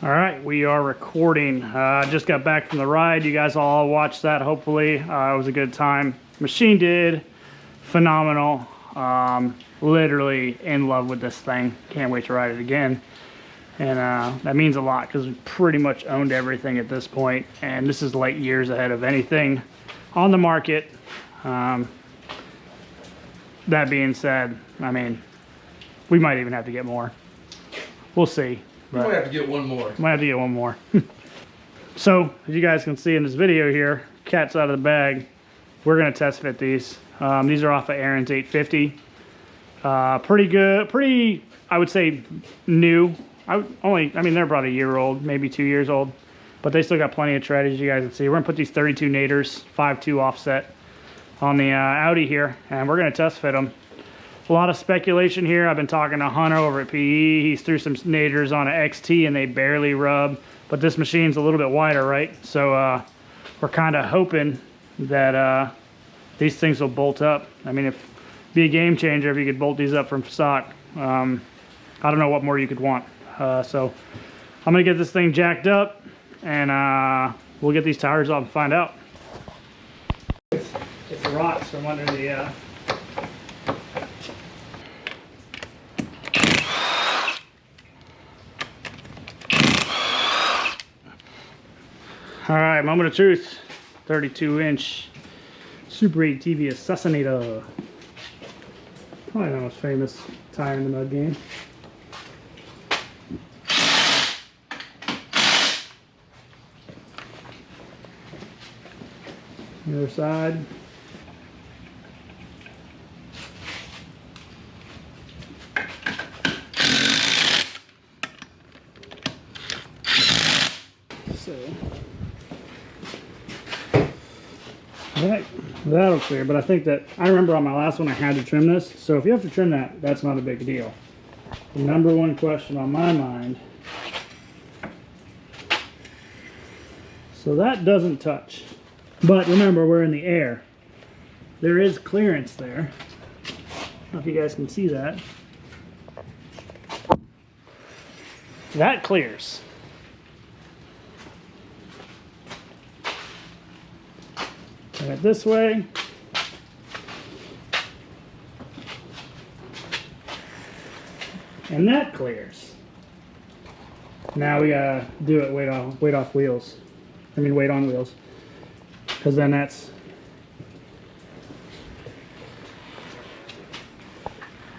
All right, we are recording. Just got back from the ride. You guys all watched that, hopefully. It was a good time. Machine did phenomenal. Literally in love with this thing. Can't wait to ride it again. And that means a lot because we pretty much owned everything at this point. And this is light years ahead of anything on the market. That being said, I mean, we might even have to get more. We'll see. We might have to get one more. Might have to get one more. So, as you guys can see in this video here, cat's out of the bag. We're going to test fit these. These are off of Aaron's 850. Pretty good. Pretty, I would say, new. I mean, they're about a year old, maybe 2 years old. But they still got plenty of tread, as you guys can see. We're going to put these 32 naders, 5.2 offset, on the Audi here. And we're going to test fit them. A lot of speculation here. I've been talking to Hunter over at PE. He's threw some naders on an XT and they barely rub. But this machine's a little bit wider, right? So we're kind of hoping that these things will bolt up. I mean, it'd be a game changer if you could bolt these up from stock. I don't know what more you could want. So I'm gonna get this thing jacked up and we'll get these tires off and find out. It's rocks from under the All right, moment of truth. 32-inch Super 8 TV Assassinator. Probably the most famous tire in the mud game. The other side. So that'll clear, but I think that I remember on my last one I had to trim this. So if you have to trim that, that's not a big deal. The number one question on my mind. So that doesn't touch. But remember, we're in the air. There is clearance there. I don't know if you guys can see that. That clears. Turn it this way. And that clears. Now we gotta do it weight off wheels. I mean weight on wheels. Because then that's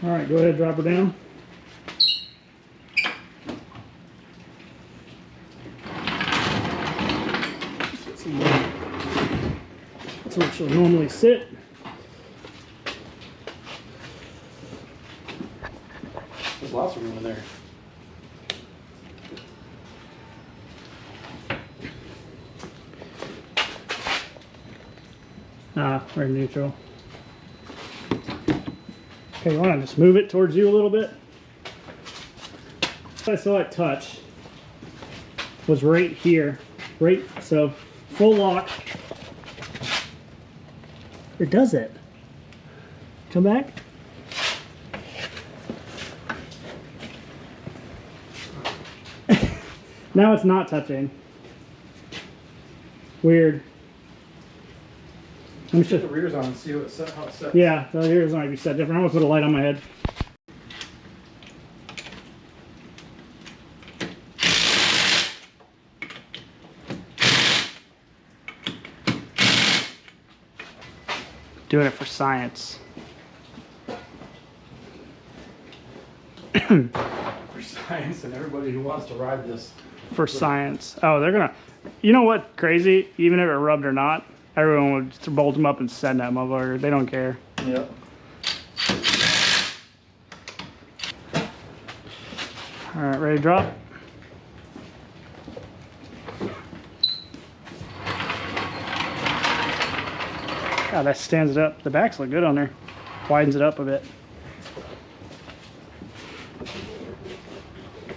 alright, go ahead, drop her down. That's where she'll normally sit. There's lots of room in there. We're in neutral. Okay, you want to just move it towards you a little bit? I saw it touch was right here, right, so full lock. It does it. Come back. Now it's not touching. Weird. Let me put the rears on and see how it sets. Yeah, the rears might be set different. I'm gonna put a light on my head. Doing it for science. For science and everybody who wants to ride this. For science. Oh, they're gonna. You know what? Crazy. Even if it rubbed or not, everyone would just bolt them up and send that motherfucker. They don't care. Yep. All right, ready to drop? God, that stands it up. The backs look good on there. Widens it up a bit.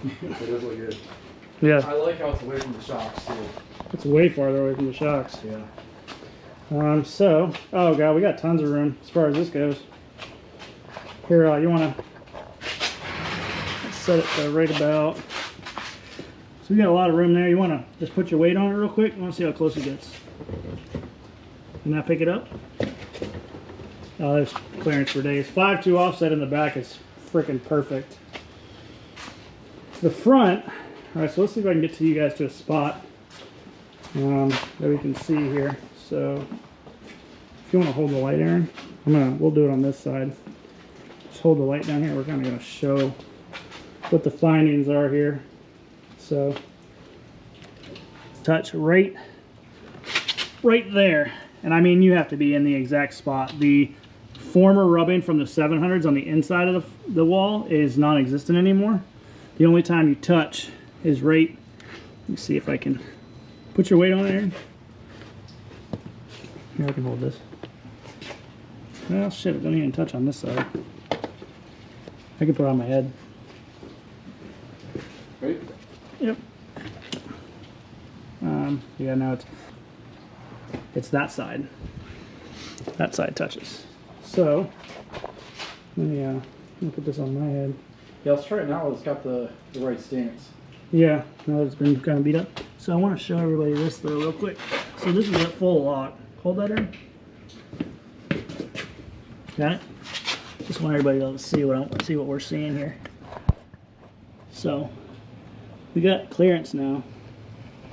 It does look good. Yeah. I like how it's away from the shocks too. It's way farther away from the shocks. Yeah. So, oh god, we got tons of room as far as this goes. Here, you want to set it right about So we got a lot of room there. You want to just put your weight on it real quick. I want to see how close it gets. Can that pick it up? Oh, there's clearance for days. 5.2 offset in the back is freaking perfect. The front, all right, so let's see if I can get to you guys to a spot that we can see here. So if you want to hold the light, Aaron, we'll do it on this side. Just hold the light down here. We're kind of going to show what the findings are here. So touch right there. And I mean, you have to be in the exact spot. The former rubbing from the 700s on the inside of the wall is non-existent anymore. The only time you touch is right. Let me see if I can put your weight on it, Aaron. Here, I can hold this. Well, shit, it doesn't even touch on this side. I can put it on my head. Right? Yep. Yeah, now it's that side. That side touches. So let me put this on my head. Yeah, let's try it now. It's got the right stance. Yeah, now that it's been kind of beat up. So I want to show everybody this though real quick. So this is a full lock. Hold that in. Got it? Just want everybody to see what we're seeing here. So we got clearance now.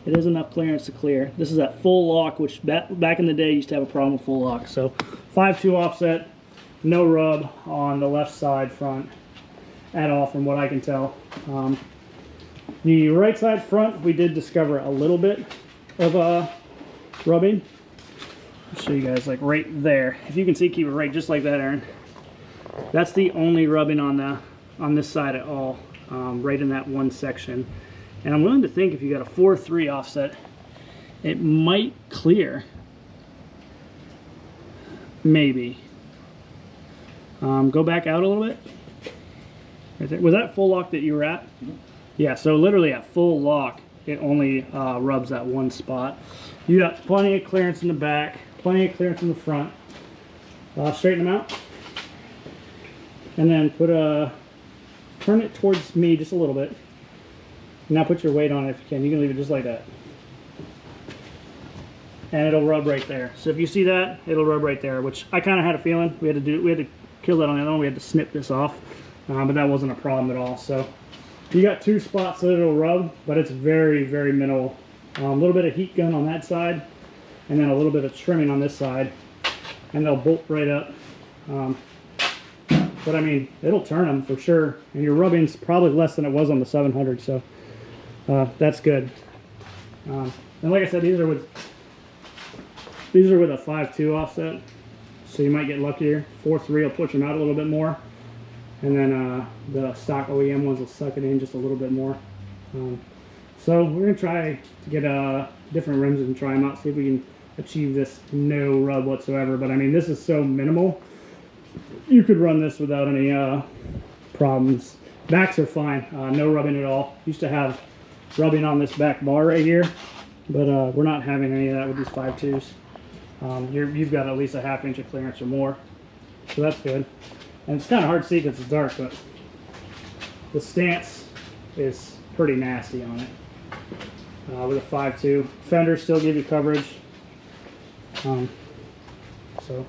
It is enough clearance to clear. This is that full lock, which back in the day used to have a problem with full lock. So 5.2 offset, no rub on the left side front at all from what I can tell. The right side front, we did discover a little bit of rubbing. I'll show you guys like right there. If you can see, keep it right just like that, Aaron. That's the only rubbing on this side at all, right in that one section. And I'm willing to think if you got a 4.3 offset, it might clear. Maybe. Go back out a little bit. Right there. Was that full lock that you were at? Mm-hmm. Yeah, so literally at full lock, it only rubs that one spot. You got plenty of clearance in the back, plenty of clearance in the front. Straighten them out. And then turn it towards me just a little bit. Now put your weight on it if you can. You can leave it just like that. And it'll rub right there. So if you see that, it'll rub right there, which I kind of had a feeling. We had to kill that on the other one. We had to snip this off, but that wasn't a problem at all. So you got two spots that it'll rub, but it's very, very minimal. A little bit of heat gun on that side, and then a little bit of trimming on this side, and they'll bolt right up. But I mean, it'll turn them for sure. And your rubbing's probably less than it was on the 700, so that's good. And like I said, these are with a 5.2 offset, so you might get luckier. 4.3 will push them out a little bit more, and then the stock OEM ones will suck it in just a little bit more. So we're gonna try to get different rims and try them out, see if we can achieve this no rub whatsoever. But I mean, this is so minimal. You could run this without any problems. Backs are fine, no rubbing at all. Used to have rubbing on this back bar right here, but we're not having any of that with these 5.2s. You've got at least a 1/2 inch of clearance or more, so that's good. And it's kind of hard to see because it's dark, but the stance is pretty nasty on it. With a 5.2, fenders still give you coverage. So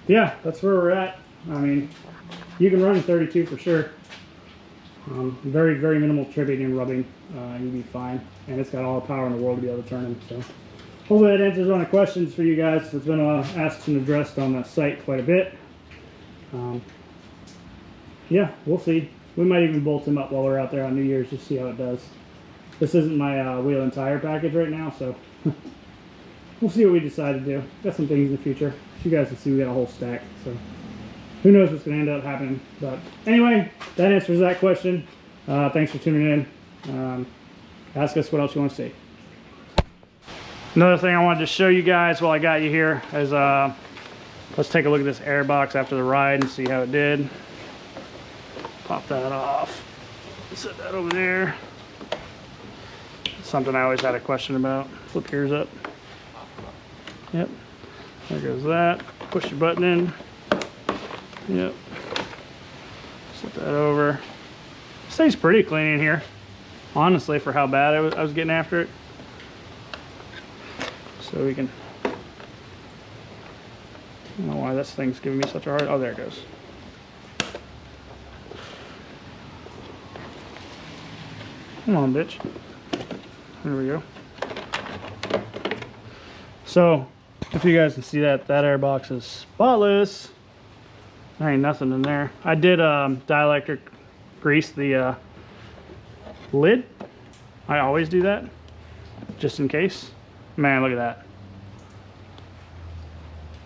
yeah, that's where we're at. I mean, you can run a 32 for sure. Very, very minimal tripping and rubbing. You'll be fine. And it's got all the power in the world to be able to turn them. So hopefully that answers one of the questions for you guys. It's been asked and addressed on the site quite a bit. Yeah, we'll see. We might even bolt them up while we're out there on New Year's, just see how it does. This isn't my wheel and tire package right now, so we'll see what we decide to do. Got some things in the future. As you guys can see, we got a whole stack, so who knows what's going to end up happening. But anyway, that answers that question. Thanks for tuning in. Ask us what else you want to see. Another thing I wanted to show you guys while I got you here is let's take a look at this Airbox after the ride and see how it did. Pop that off. Set that over there. Something I always had a question about. Flip yours up. Yep. There goes that. Push your button in. Yep. Set that over. Stays pretty clean in here. honestly, for how bad I was getting after it. So we can, I don't know why this thing's giving me such a hard, oh, there it goes. Come on, bitch. There we go. So, if you guys can see that airbox is spotless. There ain't nothing in there. I did dielectric grease the lid. I always do that, just in case. Man, look at that.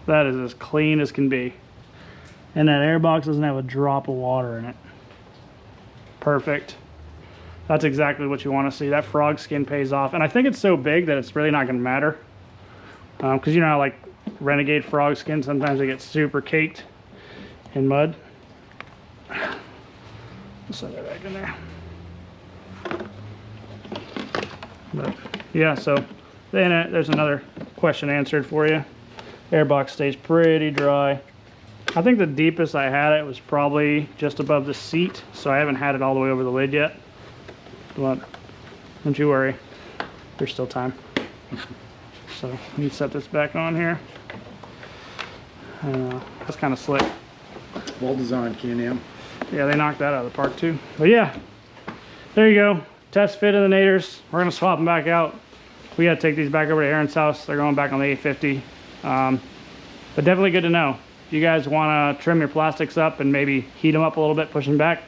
That is as clean as can be. And that airbox doesn't have a drop of water in it. Perfect. That's exactly what you want to see. That frog skin pays off. And I think it's so big that it's really not going to matter. Because you know how like Renegade frog skin, sometimes they get super caked in mud. Let's set that back in there. But yeah, so then there's another question answered for you. Airbox stays pretty dry. I think the deepest I had it was probably just above the seat, so I haven't had it all the way over the lid yet. But don't you worry, there's still time. So let me set this back on here. That's kind of slick. Well designed, Can-Am. Yeah, they knocked that out of the park too. But yeah, there you go. Test fit in the naders. We're gonna swap them back out. We gotta take these back over to Aaron's house. They're going back on the 850. But definitely good to know. If you guys wanna trim your plastics up and maybe heat them up a little bit, push them back,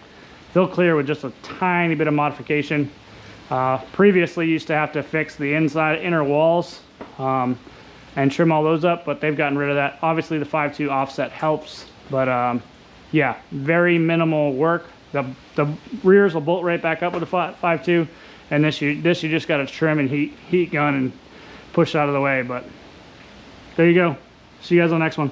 they'll clear with just a tiny bit of modification. Previously, you used to have to fix the inner walls and trim all those up, but they've gotten rid of that. Obviously, the 5.2 offset helps, but yeah, very minimal work. The rears will bolt right back up with the 5.2, and this you just got to trim and heat gun and push out of the way. But there you go. See you guys on the next one.